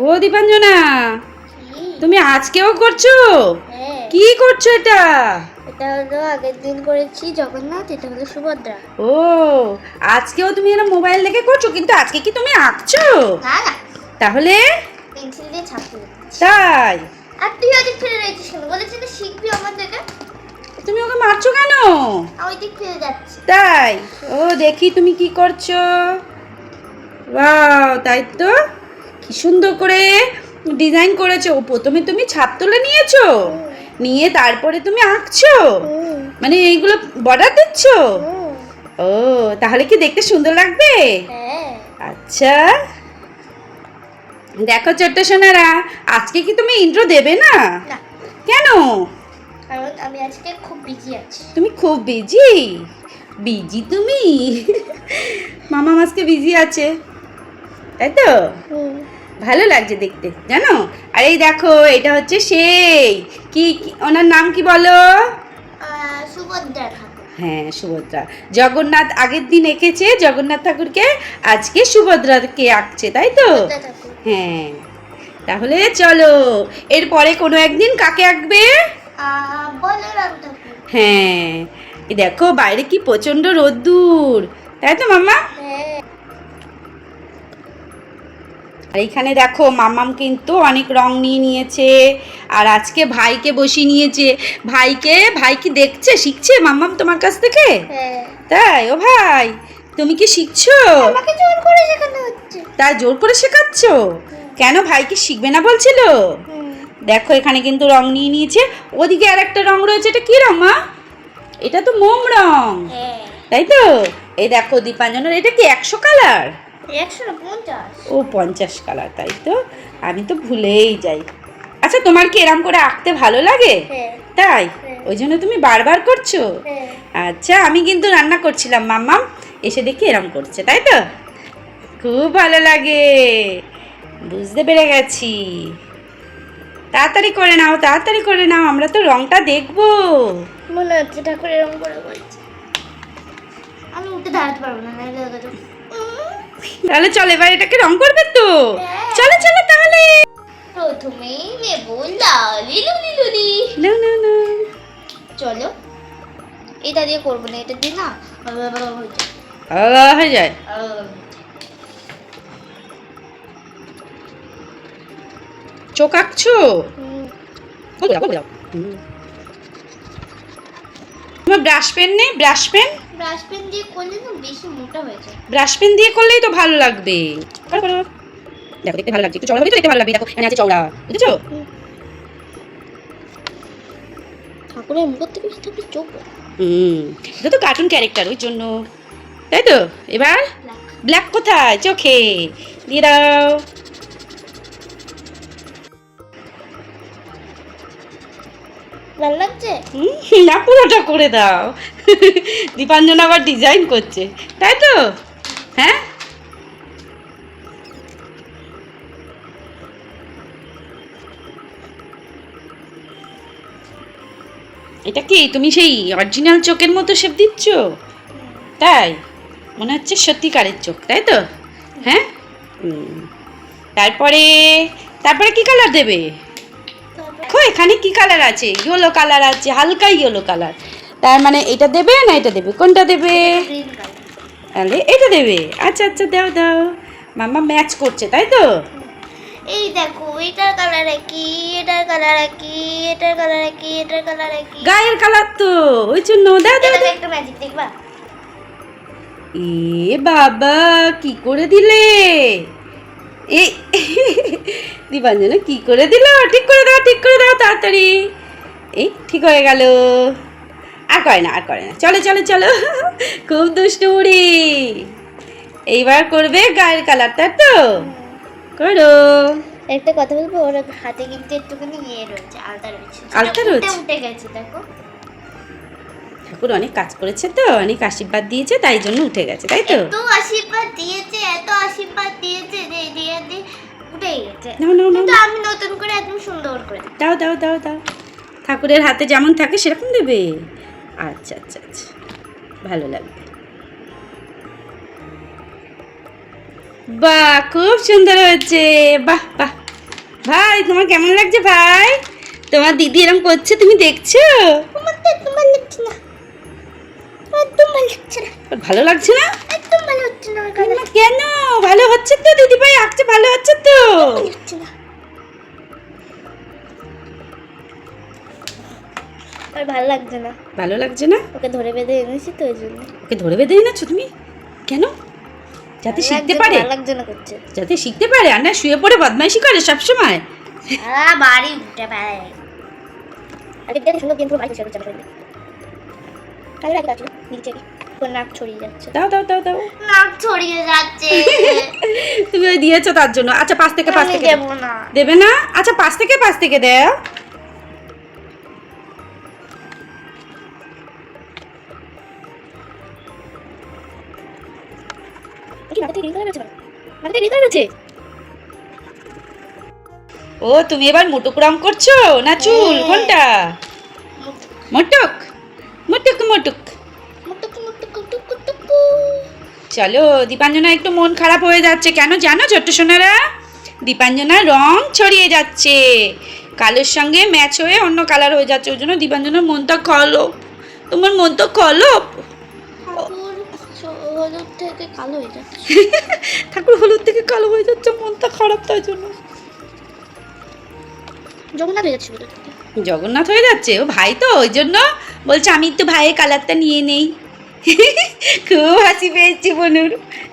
ও দীপাঞ্জনা, তুমি আজকেও করছো? কি করছো এটা? এটা হলো আগের দিন করেছি জগন্নাথ, এটা হলো সুভদ্রা। ও, আজকেও তুমি এরা মোবাইল দেখে করছো, কিন্তু আজকে কি তুমি আঁকছো? না না, তাহলে পেন্সিল দিয়ে ছাপ তুলে। তাই? আর তুই ওদিক ফিরে রয়েছিস কেন? বলেছি না শিখবি আমার থেকে। তুমি ওকে মারছো কেন? ওই দিক ফিরে যাচ্ছে। তাই? ও দেখি তুমি কি করছো। ওয়াও, তাই তো, কি সুন্দর করে ডিজাইন করেছো। প্রথমে তুমি ছাপ তুলে নিয়েছো, নিয়ে তারপরে তুমি আঁকছো, মানে এইগুলো বর্ডার দিচ্ছো। ও, তাহলে কি দেখতে সুন্দর লাগবে? হ্যাঁ। আচ্ছা, দেখো ছোট্ট সোনারা, আজকে কি তুমি ইন্ট্রো দেবে না? না, কেন? কারণ আমি আজকে খুব বিজি আছি। তুমি খুব বিজি? বিজি তুমি? মামা আজকে বিজি আছে, তাই তো? ভালো লাগছে দেখতে, জানো। আর এই দেখো, এটা হচ্ছে সেই ওনার নাম কি বলো? সুভদ্রা ঠাকুর। হ্যাঁ, সুভদ্রা। জগন্নাথ আগের দিন এঁকেছে জগন্নাথ ঠাকুরকে, আজকে সুভদ্রাকে আঁকছে, তাই তো? সুভদ্রা ঠাকুর। হ্যাঁ, তাহলে চলো এরপরে কোনো একদিন কাকে আঁকবে? বলরাম ঠাকুর। হ্যাঁ, এই দেখো বাইরে কি প্রচন্ড রোদ্দুর, তাই তো মাম্মা? হ্যাঁ। আর এইখানে দেখো মাম্মাম কিন্তু অনেক রং নিয়ে নিয়েছে, আর আজকে ভাইকে বসিয়ে নিয়েছে। ভাই কি দেখছে, শিখছে মাম্মাম তোমার কাছ থেকে? হ্যাঁ। তাই? ও ভাই, তুমি কি শিখছো? আমাকে জোর করে শেখানো হচ্ছে। তাই জোর করে শেখাচ্ছ? কেন, ভাই কি শিখবে না বলছিল? দেখো এখানে কিন্তু রং নিয়ে নিয়েছে। ওদিকে আর একটা রং রয়েছে, এটা কি রং মা? এটা তো মোম রং, হ্যাঁ। তাই তো? এই দেখো দীপাঞ্জনের, এটা কি 100 কালার? 150। ও 50 কালার, তাই তো? আমি তো ভুলেই যাই। আচ্ছা, তোমার কি এরম করে আঁকতে ভালো লাগে? হ্যাঁ। তাই? হ্যাঁ। ওই জন্য তুমি বারবার করছো? হ্যাঁ। আচ্ছা, আমি কিন্তু রান্না করছিলাম, মাম্মাম এসে দেখি এরম করছে, তাই তো? খুব ভালো লাগে, বুঝতে পেরে গেছি। তাড়াতাড়ি করে নাও, তাড়াতাড়ি করে নাও, আমরা তো রংটা দেখবো। মনে হচ্ছে ঠাকুর এরকম করে বলছে। আমি উঠে দাঁড়াতে পারবো না, নাহলে ওদের তাহলে চলো এবার এটাকে রং করবে তো? হ্যাঁ। চলো চলো তাহলে। প্রথমেই নেব লিলুলি। না না না, চলো, এটা দিয়ে করবো না, এটা দিয়ে না হয়ে যায়। হয়ে যায়। চোখ আঁকছো? তোমার ব্রাশ পেন নেই? Brush pen? ব্রাশ পেন দিয়ে করলে না বেশি মোটা হয়ে যায়। ব্রাশ পেন দিয়ে করলেই তো ভালো লাগবে। করো করো, দেখো দেখতে ভালো লাগছে, একটু চওড়া হবে তো দেখতে ভালো লাগবে। দেখো এখানে আছে চওড়া, বুঝেছো? ঠাকুরের মুখ থেকে ঠাকুরের চোখ। এটা তো কার্টুন ক্যারেক্টার, ওই জন্য, তাই তো? এবার ব্ল্যাক কোথায়? চোখে দিয়ে দাও। ভালো লাগছে? না, পুরোটা করে দাও। দীপাঞ্জনা আবার ডিজাইন করছে, তাই তো? হ্যাঁ, এটা কি তুমি সেই অরিজিনাল চোখের মতো শেপ দিচ্ছ? তাই? মনে হচ্ছে সত্যিকারের চোখ, তাই তো? হ্যাঁ। তারপরে তারপরে কি কালার দেবে? দেখো এখানে কি কালার আছে, ইয়েলো কালার আছে, হালকা ইয়েলো কালার। তার মানে এটা দেবে না এটা দেবে, কোনটা দেবে? Green colour. তাহলে এটা দেবে। আচ্ছা আচ্ছা, দাও দাও। মাম্মা ম্যাচ করছে, তাই তো? এই দেখো, এটার কালার কি, এটার কালার কি, এটার কালার কি, এটার কালার কি। গায়ের কালার তো, ওই জন্য দাও দাও এটা দাও। একটা ম্যাজিক দেখবা? এ বাবা, কি করে দিলে? এই দীপাঞ্জনা কি করে দিল? ঠিক করে দাও, ঠিক করে দাও তাড়াতাড়ি। এই ঠিক হয়ে গেল। আর করে না, আর করে না, চলো চলো চলো। খুব দুষ্টু বুড়ি। এইবার করবে গায়ের কালার, তাই তো? করো। একটা কথা বলবো, ওর হাতে কিন্তু একটুখানি ইয়ে রয়েছে, আলতা রয়েছে। আলতা রয়েছে? উঠে গেছে, দেখো। ঠাকুর অনেক কাজ করেছে তো, অনেক আশীর্বাদ দিয়েছে, তাই জন্য উঠে গেছে, তাই তো? এত আশীর্বাদ দিয়েছে, এত আশীর্বাদ দিয়েছে যে দিয়ে দিয়ে উঠে গেছে। নাও নাও নাও, কিন্তু আমি নতুন করে একদম সুন্দর করে দিই। দাও দাও দাও দাও। ঠাকুরের হাতে যেমন থাকে সেরকম দেবে? আচ্ছা আচ্ছা আচ্ছা, ভালো লাগবে। বাহ, খুব সুন্দর হয়েছে, বাহ বাহ। ভাই তোমার কেমন লাগছে ভাই? তোমার দিদি এরকম করছে তুমি দেখছো? আমার তো একদম ভালো লাগছে না, একদম ভালো লাগছে না, ওর ভালো লাগছে না? একদম ভালো হচ্ছে না, আমার কালার মা, কেন? ভালো হচ্ছে তো দিদি ভাই, আঁকছে ভালো হচ্ছে তো। ভালো হচ্ছে না, আর ভালো লাগছে না। ভালো লাগছে না? ওকে ধরে বেঁধে এনেছি তো ওই জন্য। ওকে ধরে বেঁধে এনেছো তুমি কেন? যাতে শিখতে পারে, ভালো লাগছে না করছে। যাতে শিখতে পারে, আর না শুয়ে পড়ে বদমাইশি করে সব সময়। সারা বাড়ি উঠে বেড়ায়। আগে দেখে সুন্দর গেম পুরো বাড়ি বসে করছে আমার কালে আগে আছে নিচে তোর নাক ছড়িয়ে যাচ্ছে। দাও দাও দাও দাও। নাক ছড়িয়ে যাচ্ছে। তুমি ওই দিয়েছো তার জন্য। আচ্ছা পাশ থেকে দেব না। দেবে না? আচ্ছা পাশ থেকে দাও। কি নাকে গ্রিন কালার আছে? নাকে গ্রিন কালার আছে। ও তুমি এবার মুটুক রং করছো না চুল? হ্যাঁ। কোনটা? মুটুক মুটুক মুটুক। মুটুক মুটুক মুটুক মুটুক। চলো, দীপাঞ্জনা একটু মন খারাপ হয়ে যাচ্ছে কেন জানো ছোট্ট সোনারা? দীপাঞ্জনার রং ছড়িয়ে যাচ্ছে, কালোর সঙ্গে ম্যাচ হয়ে অন্য কালার হয়ে যাচ্ছে, ওই জন্য দীপাঞ্জনার মনটা খারাপ। তোমার মন তো খারাপ। হলুদ থেকে কালো হয়ে যাচ্ছে। ঠাকুর হলুদ থেকে কালো হয়ে যাচ্ছে, মনটা খারাপ তাই জন্য। জগন্নাথ হয়ে যাচ্ছে হলুদ থেকে। জগন্নাথ হয়ে যাচ্ছে, ও ভাই তো ওই জন্য বলছে আমি একটু ভাইয়ের কালারটা নিয়ে নেই। খুব হাসি পেয়েছি বনুর,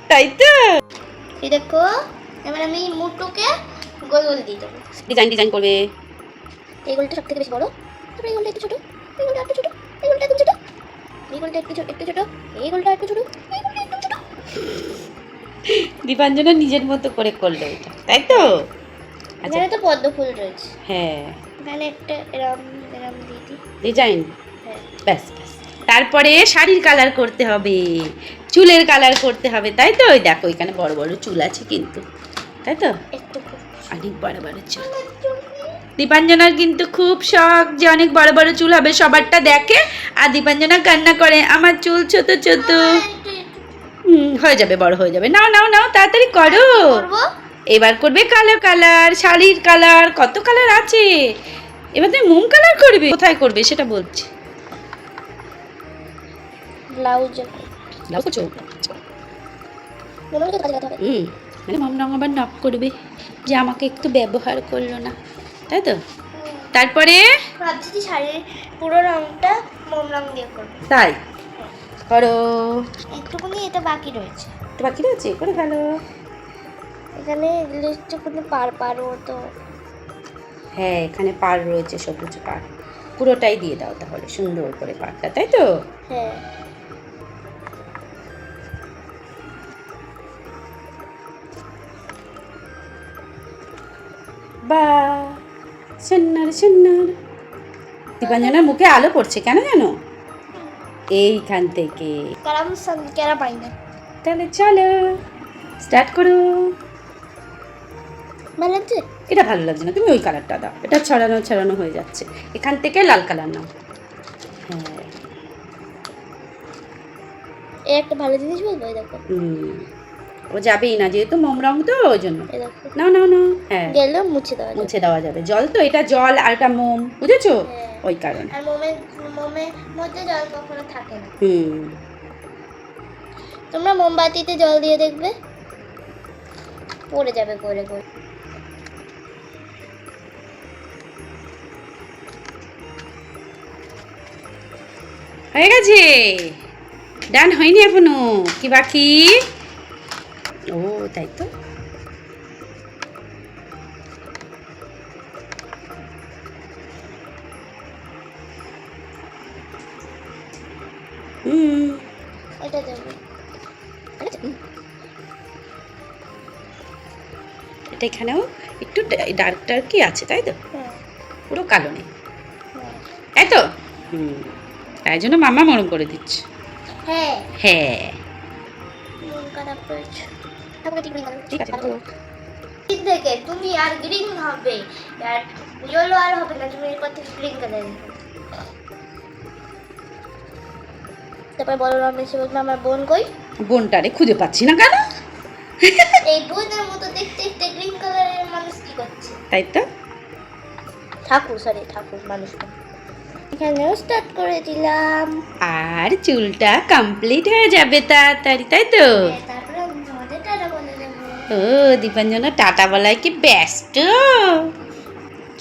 তাই তো? এই দেখো, এবার আমি মুটুকে গোল গোল দিয়ে দেবো। ডিজাইন করবে। এই গোলটা সব থেকে বেশি বড়, তারপরে এই গোলটা একটু ছোট, এই গোলটা একটু ছোট, এই গোলটা একটু ছোট, এই গোলটা একটু ছোট, এই গোলটা একটু ছোট, এই গোলটা একটু ছোট। দীপাঞ্জনা নিজের মতো করে করলো এটা, তাই তো? আচ্ছা, এখানে তো পদ্ম ফুল রয়েছে, হ্যাঁ এখানে একটা এরম এরম দিয়ে দিই। ডিজাইন। হ্যাঁ, ব্যাস ব্যাস। তারপরে শাড়ির কালার করতে হবে, চুলের কালার করতে হবে, তাই তো? ওই দেখো এখানে বড় বড় চুল আছে কিন্তু, তাই তো? একটু অনেক বড় বড় চুল। দীপাঞ্জনার কিন্তু খুব শখ যে অনেক বড় বড় চুল হবে, সবারটা দেখে আর দীপাঞ্জনা কান্না করে আমার চুল ছোট ছোট। হয়ে যাবে, বড় হয়ে যাবে। নাও নাও নাও তাড়াতাড়ি করো। করবো। এবার করবে কালো কালার, শাড়ির কালার, কত কালার আছে। এবার তুমি মোম কালার করবে, কোথায় করবে সেটা বলছি। ব্লাউজ ব্লাউজ করছো? মনে হচ্ছে কাজে লাগাতে হবে। মানে মোম রং আবার নক করবে যে আমাকে একটু ব্যবহার করলো না, তাই তো? তারপরে ভাবছি যে শাড়ির পুরো রংটা মোম রং দিয়ে করবো। তাই করো। একটুখানি এটা বাকি রয়েছে, তো বাকি রয়েছে, করে ফেলো। এখানে একটুখানি পারও তো। হ্যাঁ এখানে পাড় রয়েছে, সবুজ পাড়, পুরোটাই দিয়ে দাও তাহলে সুন্দর করে পাড়টা, তাই তো? হ্যাঁ, বা সুন্দর। দীপাঞ্জনার মুখে আলো পড়ছে কেন জানো? এইখান থেকে। কারণ কেরা পাই না। তাহলে চলো স্টার্ট করো। ভালো লাগছে? এটা ভালো লাগছে না, তুমি ওই কালারটা দাও, এটা ছড়ানো হয়ে যাচ্ছে। এখান থেকে লাল কালার নাও। হ্যাঁ এই একটা ভালো জিনিস বলবো, এই দেখো। ও যাবেই না যেহেতু মোম রং তো, ওই জন্য। এই দেখো, নাও নাও নাও। হ্যাঁ গেলেও মুছে দেওয়া যাবে। মুছে দেওয়া যাবে, জল তো, এটা জল আর এটা মোম, বুঝেছো? হ্যাঁ। ওই কারণে। আর মোমের মধ্যে জল কখনো থাকে না। তোমরা মোমবাতিতে জল দিয়ে দেখবে, পড়ে যাবে করে করে। হয়ে গেছে, ডান হয়নি এখনো, কি বাকি? ও তাই তো। এটা দেবো। এটা এখানেও একটু ডার্কই আছে, তাই তো? হ্যাঁ, পুরো কালো নেই, হ্যাঁ, তাই তো? তাই জন্য মামা মরম করে দিচ্ছে। হ্যাঁ, হ্যাঁ মন খারাপ হয়েছে। আমাকে ঠিক গ্রিন ঠিক আছে করো। ঠিক থেকে তুমি আর গ্রিন হবে, আর ইয়েলো আর হবে না, তুমি এরপর থেকে গ্রিন কালার। তারপরে বড় রাম এসে বলবে আমার বোন কই? বোনটারে খুঁজে পাচ্ছি না কেন? এই বোনের মতো দেখতে একটা গ্রিন কালারের মানুষ কি করছে? তাই তো? ঠাকুর মানুষ না। এখানেও স্টার্ট করে দিলাম। আর চুলটা কমপ্লিট হয়ে যাবে তাড়াতাড়ি, তাই তো? তারপরে আমাদের টাটা বলে দেবো। ও দীপাঞ্জনা টাটা বলায় কি ব্যস্ত?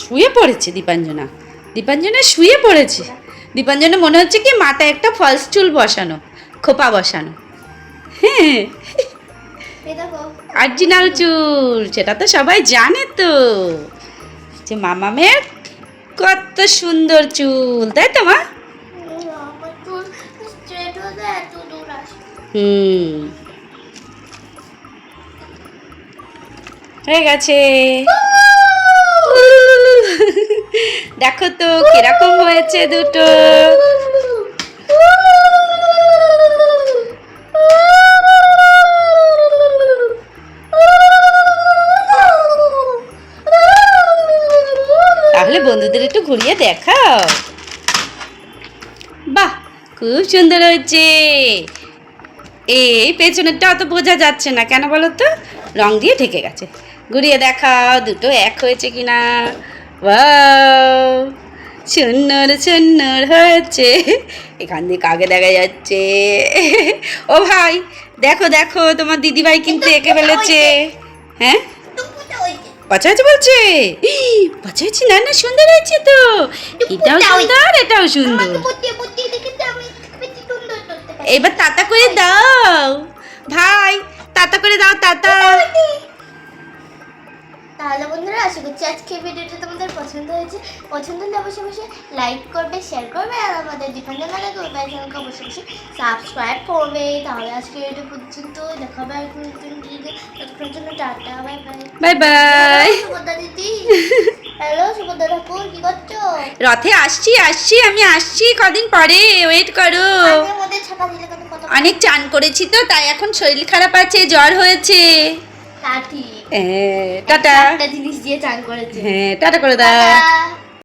শুয়ে পড়েছে দীপাঞ্জনা। দীপাঞ্জনা শুয়ে পড়েছে। দীপাঞ্জনা মনে হচ্ছে কি মাথায় একটা ফলস চুল বসানো, খোপা বসানো। হ্যাঁ, এই দেখো অরিজিনাল চুল, সেটা তো সবাই জানে তো, যে মামামের কত সুন্দর চুল, তাই তো মা? আমার চুল স্ট্রেট হতে এত দূর আসে। হয়ে গেছে। দেখো তো কিরকম হয়েছে দুটো। তাহলে বন্ধুদের একটু ঘুরিয়ে দেখাও। বাহ, খুব সুন্দর হয়েছে। এই পেছনেরটা অত বোঝা যাচ্ছে না কেন বলো তো, রং দিয়ে ঢেকে গেছে। ঘুরিয়ে দেখাও দুটো এক হয়েছে কিনা। ওয়াও, সুন্দর সুন্দর হয়েছে। এখান দিয়ে কাকে দেখা যাচ্ছে? ও ভাই, দেখো দেখো তোমার দিদিভাই কিন্তু এঁকে ফেলেছে। হ্যাঁ, পচা হয়েছে বলছে? পচা হয়েছে? না না, সুন্দর হয়েছে তো। এটাও সুন্দর, এটাও সুন্দর। এবার তাতা করে দাও ভাই, তাতা করে দাও, তাতা। তাহলে বন্ধুরা আশা করছি আজকে ভিডিওটা তোমাদের পছন্দ হয়েছে। পছন্দ হলে অবশ্যই অবশ্যই লাইক করবে, শেয়ার করবে, আর আমাদের দীপাঞ্জনা চ্যানেলকে অবশ্যই অবশ্যই সাবস্ক্রাইব করবে। তাহলে আজকে এটা পর্যন্ত, দেখা হবে আর ততক্ষণের জন্য tata, bye bye. Bye bye. Subhadra দিদি, হ্যালো সুভদ্রা ঠাকুর, কি করছো? রথে আসছি আসছি, আমি আসছি কদিন পরে, ওয়েট করো। কানের মধ্যে ছাতা দিলে কত কত অনেক চান করেছি তো, তাই এখন শরীর খারাপ আছে, জ্বর হয়েছে। কাঠি হ্যাঁ, টাটা। একটা জিনিস দিয়ে চান করেছে। হ্যাঁ, টাটা করে দাও। টাটা।